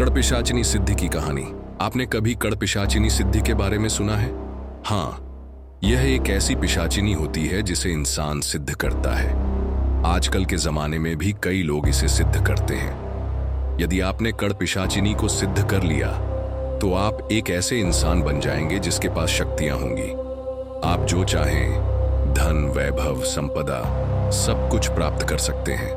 कड़पिशाचिनी सिद्धि की कहानी। आपने कभी कड़पिशाचिनी सिद्धि के बारे में सुना है? हाँ, यह एक ऐसी पिशाचिनी होती है जिसे इंसान सिद्ध करता है। आजकल के जमाने में भी कई लोग इसे सिद्ध करते हैं। यदि आपने कड़पिशाचिनी को सिद्ध कर लिया तो आप एक ऐसे इंसान बन जाएंगे जिसके पास शक्तियां होंगी। आप जो चाहें, धन, वैभव, संपदा, सब कुछ प्राप्त कर सकते हैं।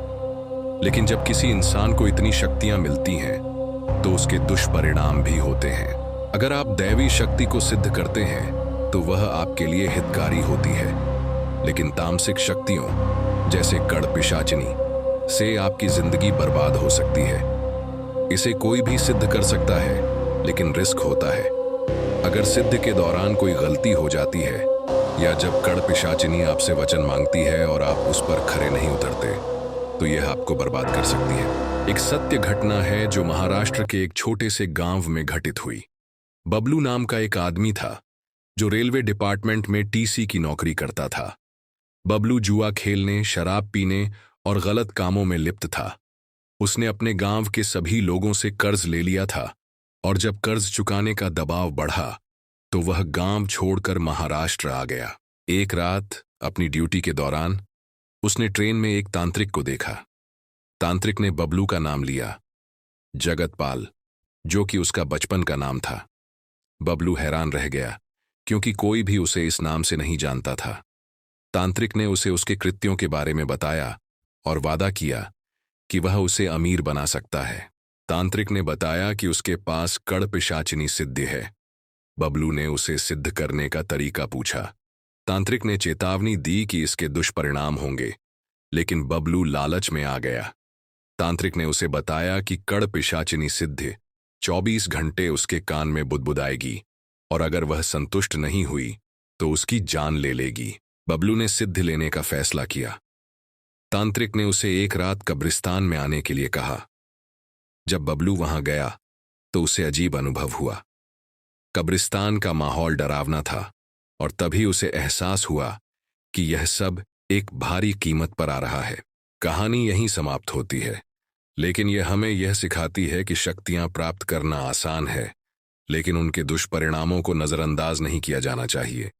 लेकिन जब किसी इंसान को इतनी शक्तियां मिलती हैं तो उसके दुष्परिणाम भी होते हैं। अगर आप दैवी शक्ति को सिद्ध करते हैं तो वह आपके लिए हितकारी होती है, लेकिन तामसिक शक्तियों जैसे कड़पिशाचिनी से आपकी जिंदगी बर्बाद हो सकती है। इसे कोई भी सिद्ध कर सकता है, लेकिन रिस्क होता है। अगर सिद्ध के दौरान कोई गलती हो जाती है या जब कड़पिशाचिनी आपसे वचन मांगती है और आप उस पर खरे नहीं उतरते तो यह आपको बर्बाद कर सकती है। एक सत्य घटना है जो महाराष्ट्र के एक छोटे से गांव में घटित हुई। बबलू नाम का एक आदमी था जो रेलवे डिपार्टमेंट में टीसी की नौकरी करता था। बबलू जुआ खेलने, शराब पीने और गलत कामों में लिप्त था। उसने अपने गांव के सभी लोगों से कर्ज ले लिया था और जब कर्ज चुकाने का दबाव बढ़ा तो वह गांव छोड़कर महाराष्ट्र आ गया। एक रात अपनी ड्यूटी के दौरान उसने ट्रेन में एक तांत्रिक को देखा। तांत्रिक ने बबलू का नाम लिया, जगतपाल, जो कि उसका बचपन का नाम था। बबलू हैरान रह गया क्योंकि कोई भी उसे इस नाम से नहीं जानता था। तांत्रिक ने उसे उसके कृत्यों के बारे में बताया और वादा किया कि वह उसे अमीर बना सकता है। तांत्रिक ने बताया कि उसके पास कड़पिशाचिनी सिद्धि है। बबलू ने उसे सिद्ध करने का तरीका पूछा। तांत्रिक ने चेतावनी दी कि इसके दुष्परिणाम होंगे, लेकिन बबलू लालच में आ गया। तांत्रिक ने उसे बताया कि कड़पिशाचिनी सिद्धि 24 घंटे उसके कान में बुदबुदाएगी और अगर वह संतुष्ट नहीं हुई तो उसकी जान ले लेगी। बबलू ने सिद्ध लेने का फैसला किया। तांत्रिक ने उसे एक रात कब्रिस्तान में आने के लिए कहा। जब बबलू वहां गया तो उसे अजीब अनुभव हुआ। कब्रिस्तान का माहौल डरावना था और तभी उसे एहसास हुआ कि यह सब एक भारी कीमत पर आ रहा है। कहानी यहीं समाप्त होती है, लेकिन यह हमें यह सिखाती है कि शक्तियां प्राप्त करना आसान है, लेकिन उनके दुष्परिणामों को नजरअंदाज नहीं किया जाना चाहिए।